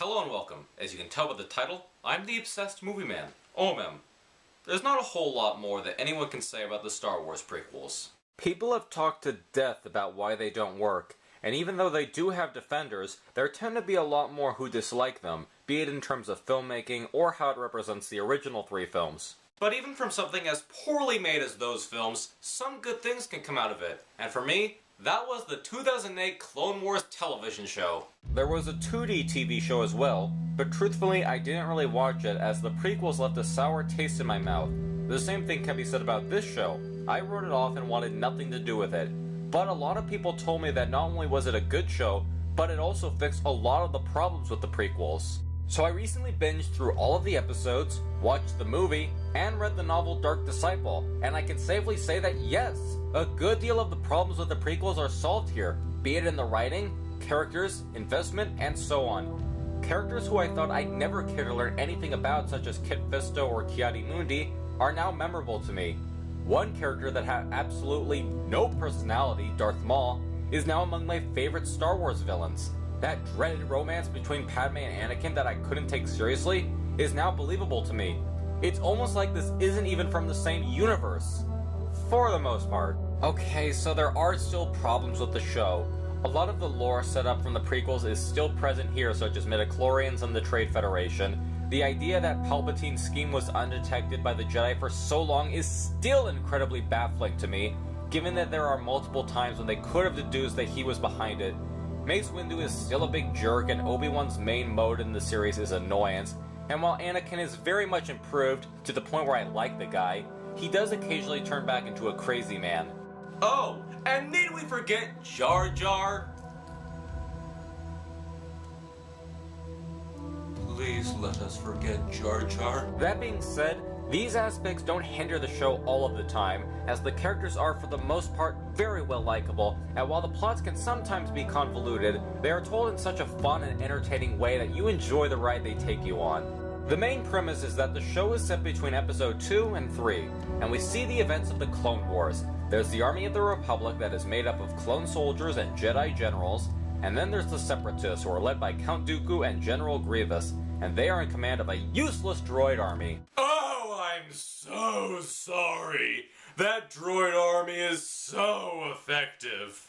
Hello and welcome. As you can tell by the title, I'm the obsessed movie man, O.M.M. There's not a whole lot more that anyone can say about the Star Wars prequels. People have talked to death about why they don't work, and even though they do have defenders, there tend to be a lot more who dislike them, be it in terms of filmmaking or how it represents the original three films. But even from something as poorly made as those films, some good things can come out of it, and for me, that was the 2008 Clone Wars television show. There was a 2D TV show as well, but truthfully I didn't really watch it as the prequels left a sour taste in my mouth. The same thing can be said about this show. I wrote it off and wanted nothing to do with it. But a lot of people told me that not only was it a good show, but it also fixed a lot of the problems with the prequels. So I recently binged through all of the episodes, watched the movie, and read the novel Dark Disciple, and I can safely say that yes, a good deal of the problems with the prequels are solved here, be it in the writing, characters, investment, and so on. Characters who I thought I'd never care to learn anything about, such as Kit Fisto or Ki-Adi-Mundi, are now memorable to me. One character that had absolutely no personality, Darth Maul, is now among my favorite Star Wars villains. That dreaded romance between Padme and Anakin that I couldn't take seriously is now believable to me. It's almost like this isn't even from the same universe. For the most part. Okay, so there are still problems with the show. A lot of the lore set up from the prequels is still present here, such as midichlorians and the Trade Federation. The idea that Palpatine's scheme was undetected by the Jedi for so long is still incredibly baffling to me, given that there are multiple times when they could have deduced that he was behind it. Mace Windu is still a big jerk, and Obi-Wan's main mode in the series is annoyance, and while Anakin is very much improved, to the point where I like the guy, he does occasionally turn back into a crazy man. Oh, and need we forget Jar Jar? Please let us forget Jar Jar. That being said, these aspects don't hinder the show all of the time, as the characters are for the most part very well likable, and while the plots can sometimes be convoluted, they are told in such a fun and entertaining way that you enjoy the ride they take you on. The main premise is that the show is set between episode 2 and 3, and we see the events of the Clone Wars. There's the Army of the Republic that is made up of clone soldiers and Jedi generals, and then there's the Separatists who are led by Count Dooku and General Grievous, and they are in command of a useless droid army. Oh, I'm so sorry. That droid army is so effective.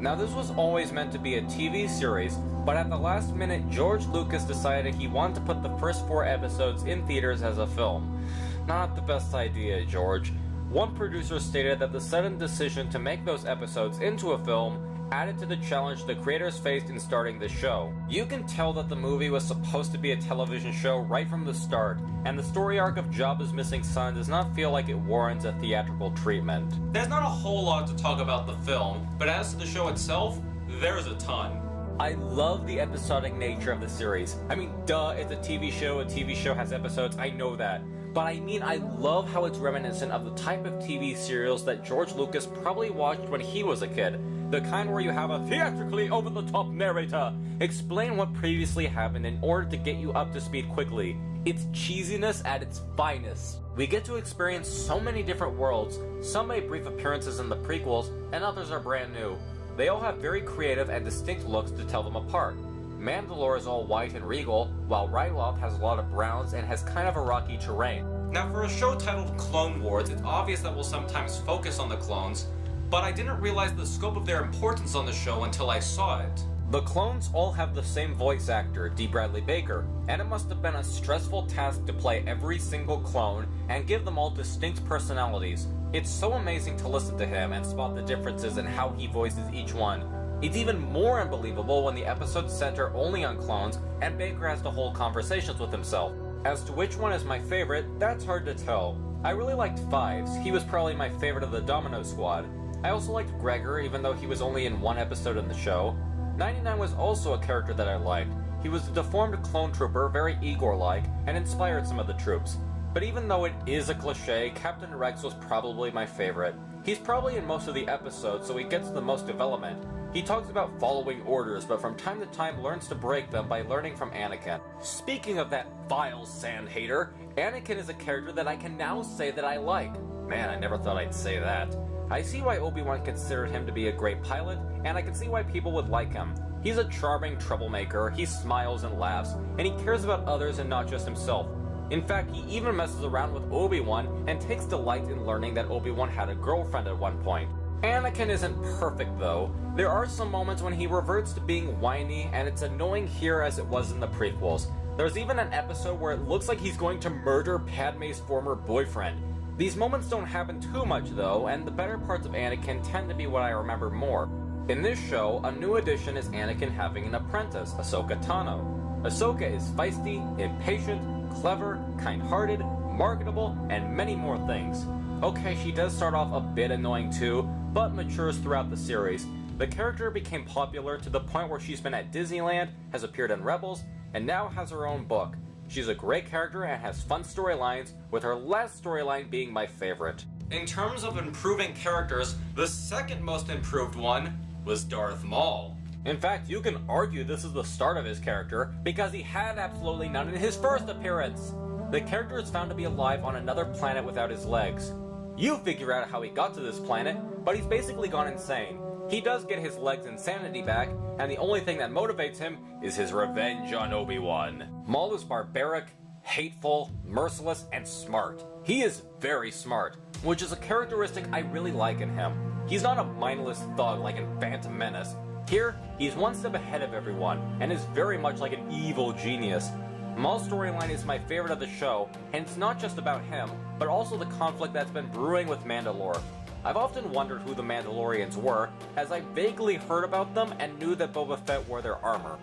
Now this was always meant to be a TV series, but at the last minute George Lucas decided he wanted to put the first 4 episodes in theaters as a film. Not the best idea, George. One producer stated that the sudden decision to make those episodes into a film added to the challenge the creators faced in starting the show. You can tell that the movie was supposed to be a television show right from the start, and the story arc of Jabba's missing son does not feel like it warrants a theatrical treatment. There's not a whole lot to talk about the film, but as to the show itself, there's a ton. I love the episodic nature of the series. I mean, duh, it's a TV show has episodes, I know that. But I mean, I love how it's reminiscent of the type of TV serials that George Lucas probably watched when he was a kid. The kind where you have a theatrically over-the-top narrator explain what previously happened in order to get you up to speed quickly. It's cheesiness at its finest. We get to experience so many different worlds, some made brief appearances in the prequels, and others are brand new. They all have very creative and distinct looks to tell them apart. Mandalore is all white and regal, while Ryloth has a lot of browns and has kind of a rocky terrain. Now for a show titled Clone Wars, it's obvious that we'll sometimes focus on the clones, but I didn't realize the scope of their importance on the show until I saw it. The clones all have the same voice actor, D. Bradley Baker, and it must have been a stressful task to play every single clone and give them all distinct personalities. It's so amazing to listen to him and spot the differences in how he voices each one. It's even more unbelievable when the episodes center only on clones and Baker has to hold conversations with himself. As to which one is my favorite, that's hard to tell. I really liked Fives. He was probably my favorite of the Domino Squad. I also liked Gregor, even though he was only in one episode in the show. 99 was also a character that I liked. He was a deformed clone trooper, very Igor-like, and inspired some of the troops. But even though it is a cliché, Captain Rex was probably my favorite. He's probably in most of the episodes, so he gets the most development. He talks about following orders, but from time to time learns to break them by learning from Anakin. Speaking of that vile sand hater, Anakin is a character that I can now say that I like. Man, I never thought I'd say that. I see why Obi-Wan considered him to be a great pilot, and I can see why people would like him. He's a charming troublemaker, he smiles and laughs, and he cares about others and not just himself. In fact, he even messes around with Obi-Wan and takes delight in learning that Obi-Wan had a girlfriend at one point. Anakin isn't perfect though. There are some moments when he reverts to being whiny, and it's annoying here as it was in the prequels. There's even an episode where it looks like he's going to murder Padme's former boyfriend. These moments don't happen too much though, and the better parts of Anakin tend to be what I remember more. In this show, a new addition is Anakin having an apprentice, Ahsoka Tano. Ahsoka is feisty, impatient, clever, kind-hearted, marketable, and many more things. Okay, she does start off a bit annoying too, but matures throughout the series. The character became popular to the point where she's been at Disneyland, has appeared in Rebels, and now has her own book. She's a great character and has fun storylines, with her last storyline being my favorite. In terms of improving characters, the second most improved one was Darth Maul. In fact, you can argue this is the start of his character, because he had absolutely none in his first appearance. The character is found to be alive on another planet without his legs. You figure out how he got to this planet, but he's basically gone insane. He does get his legs and sanity back, and the only thing that motivates him is his revenge on Obi-Wan. Maul is barbaric, hateful, merciless, and smart. He is very smart, which is a characteristic I really like in him. He's not a mindless thug like in Phantom Menace. Here, he's one step ahead of everyone, and is very much like an evil genius. Maul's storyline is my favorite of the show, and it's not just about him, but also the conflict that's been brewing with Mandalore. I've often wondered who the Mandalorians were, as I vaguely heard about them and knew that Boba Fett wore their armor.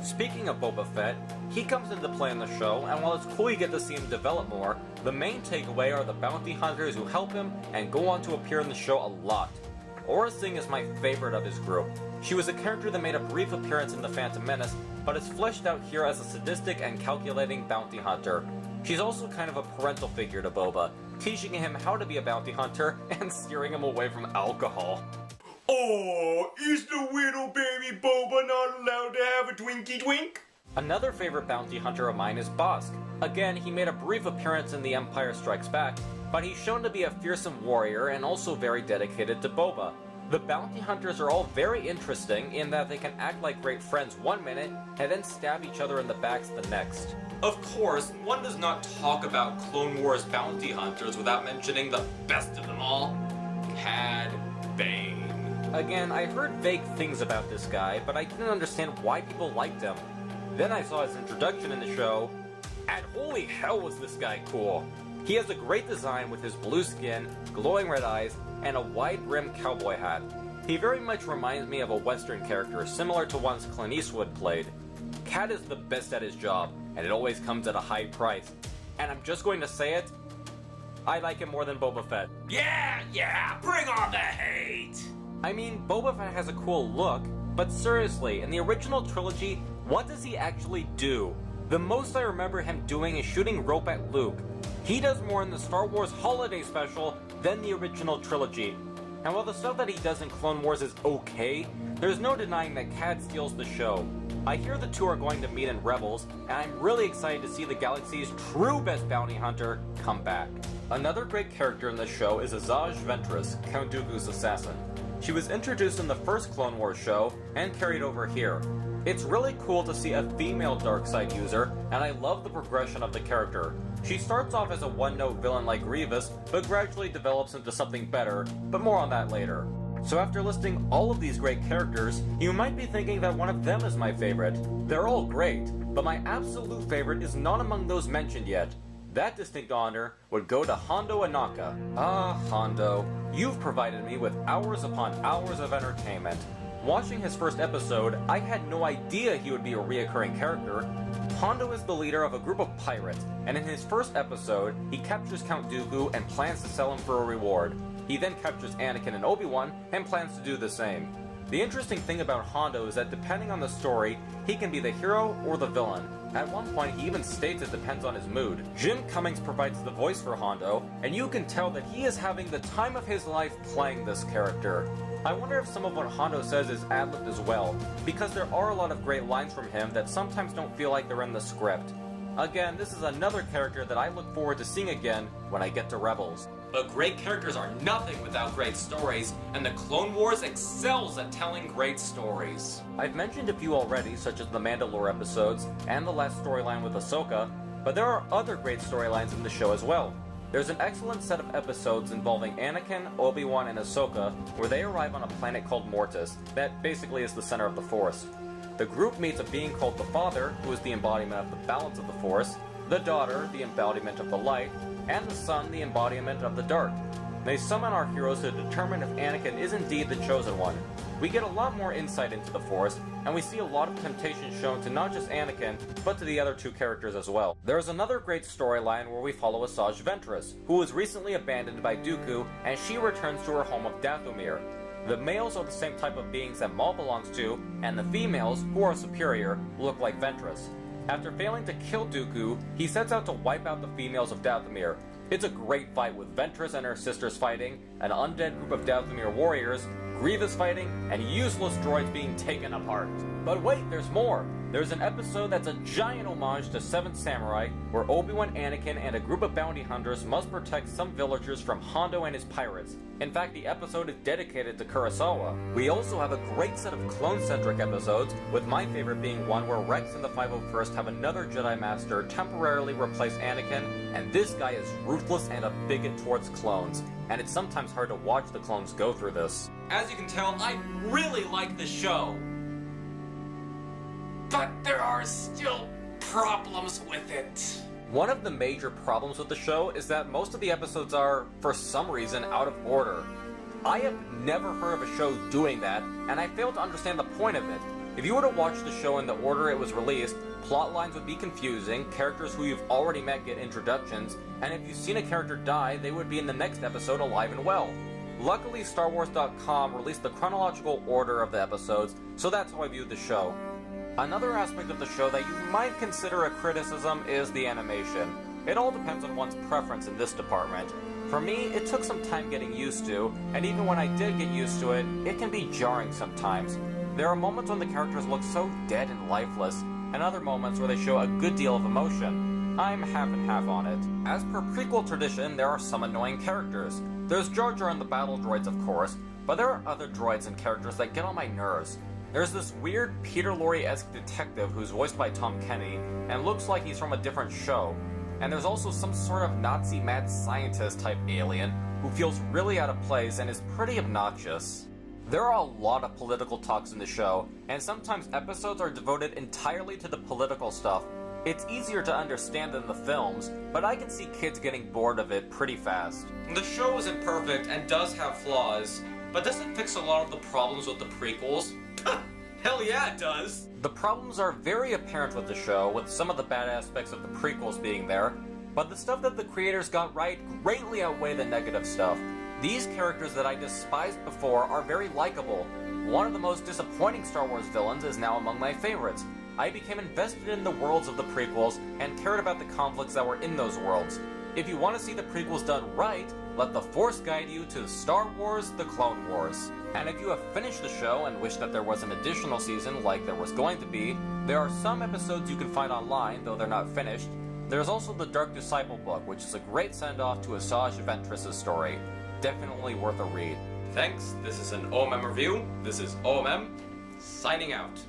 Speaking of Boba Fett, he comes into play in the show, and while it's cool you get to see him develop more, the main takeaway are the bounty hunters who help him and go on to appear in the show a lot. Aurra Sing is my favorite of his group. She was a character that made a brief appearance in The Phantom Menace, but is fleshed out here as a sadistic and calculating bounty hunter. She's also kind of a parental figure to Boba, teaching him how to be a bounty hunter and steering him away from alcohol. Oh, is the little baby Boba not allowed to have a Twinkie Twink? Another favorite bounty hunter of mine is Bossk. Again, he made a brief appearance in The Empire Strikes Back, but he's shown to be a fearsome warrior and also very dedicated to Boba. The bounty hunters are all very interesting in that they can act like great friends one minute and then stab each other in the backs the next. Of course, one does not talk about Clone Wars bounty hunters without mentioning the best of them all, Cad Bane. Again, I heard vague things about this guy, but I didn't understand why people liked him. Then I saw his introduction in the show, and holy hell was this guy cool. He has a great design with his blue skin, glowing red eyes, and a wide-brimmed cowboy hat. He very much reminds me of a Western character similar to ones Clint Eastwood played. Cad is the best at his job, and it always comes at a high price. And I'm just going to say it, I like him more than Boba Fett. Yeah, bring on the hate! I mean, Boba Fett has a cool look, but seriously, in the original trilogy, what does he actually do? The most I remember him doing is shooting rope at Luke. He does more in the Star Wars Holiday Special than the original trilogy. And while the stuff that he does in Clone Wars is okay, there's no denying that Cad steals the show. I hear the two are going to meet in Rebels, and I'm really excited to see the galaxy's true best bounty hunter come back. Another great character in the show is Asajj Ventress, Count Dooku's assassin. She was introduced in the first Clone Wars show and carried over here. It's really cool to see a female darkseid user, and I love the progression of the character. She starts off as a one-note villain like Grievous, but gradually develops into something better, but more on that later. So after listing all of these great characters, you might be thinking that one of them is my favorite. They're all great, but my absolute favorite is not among those mentioned yet. That distinct honor would go to Hondo Ohnaka. Ah, Hondo, you've provided me with hours upon hours of entertainment. Watching his first episode, I had no idea he would be a reoccurring character. Hondo is the leader of a group of pirates, and in his first episode, he captures Count Dooku and plans to sell him for a reward. He then captures Anakin and Obi-Wan and plans to do the same. The interesting thing about Hondo is that depending on the story, he can be the hero or the villain. At one point, he even states it depends on his mood. Jim Cummings provides the voice for Hondo, and you can tell that he is having the time of his life playing this character. I wonder if some of what Hondo says is ad-libbed as well, because there are a lot of great lines from him that sometimes don't feel like they're in the script. Again, this is another character that I look forward to seeing again when I get to Rebels. But great characters are nothing without great stories, and the Clone Wars excels at telling great stories. I've mentioned a few already, such as the Mandalore episodes, and the last storyline with Ahsoka, but there are other great storylines in the show as well. There's an excellent set of episodes involving Anakin, Obi-Wan, and Ahsoka, where they arrive on a planet called Mortis, that basically is the center of the Force. The group meets a being called the Father, who is the embodiment of the balance of the Force, the Daughter, the embodiment of the light, and the Son, the embodiment of the dark. They summon our heroes to determine if Anakin is indeed the Chosen One. We get a lot more insight into the Force, and we see a lot of temptation shown to not just Anakin, but to the other two characters as well. There's another great storyline where we follow Asajj Ventress, who was recently abandoned by Dooku, and she returns to her home of Dathomir. The males are the same type of beings that Maul belongs to, and the females, who are superior, look like Ventress. After failing to kill Dooku, he sets out to wipe out the females of Dathomir. It's a great fight with Ventress and her sisters fighting, an undead group of Dathomir warriors, Grievous fighting, and useless droids being taken apart. But wait, there's more! There's an episode that's a giant homage to Seventh Samurai, where Obi-Wan, Anakin, and a group of bounty hunters must protect some villagers from Hondo and his pirates. In fact, the episode is dedicated to Kurosawa. We also have a great set of clone-centric episodes, with my favorite being one where Rex and the 501st have another Jedi Master temporarily replace Anakin, and this guy is ruthless and a bigot towards clones, and it's sometimes hard to watch the clones go through this. As you can tell, I really like the show. But there are still problems with it. One of the major problems with the show is that most of the episodes are, for some reason, out of order. I have never heard of a show doing that, and I fail to understand the point of it. If you were to watch the show in the order it was released, plot lines would be confusing, characters who you've already met get introductions, and if you've seen a character die, they would be in the next episode alive and well. Luckily, StarWars.com released the chronological order of the episodes, so that's how I viewed the show. Another aspect of the show that you might consider a criticism is the animation. It all depends on one's preference in this department. For me, it took some time getting used to, and even when I did get used to it, it can be jarring sometimes. There are moments when the characters look so dead and lifeless, and other moments where they show a good deal of emotion. I'm half and half on it. As per prequel tradition, there are some annoying characters. There's Jar Jar and the battle droids, of course, but there are other droids and characters that get on my nerves. There's this weird Peter Lorre-esque detective who's voiced by Tom Kenny, and looks like he's from a different show. And there's also some sort of Nazi mad scientist type alien who feels really out of place and is pretty obnoxious. There are a lot of political talks in the show, and sometimes episodes are devoted entirely to the political stuff. It's easier to understand than the films, but I can see kids getting bored of it pretty fast. The show isn't perfect and does have flaws, but does it fix a lot of the problems with the prequels? Hell yeah, it does! The problems are very apparent with the show, with some of the bad aspects of the prequels being there, but the stuff that the creators got right greatly outweigh the negative stuff. These characters that I despised before are very likable. One of the most disappointing Star Wars villains is now among my favorites. I became invested in the worlds of the prequels and cared about the conflicts that were in those worlds. If you want to see the prequels done right, let the Force guide you to Star Wars: The Clone Wars. And if you have finished the show and wish that there was an additional season like there was going to be, there are some episodes you can find online, though they're not finished. There's also the Dark Disciple book, which is a great send-off to Asajj Ventress' story. Definitely worth a read. Thanks, this is an O.M.M review. This is O.M.M, signing out.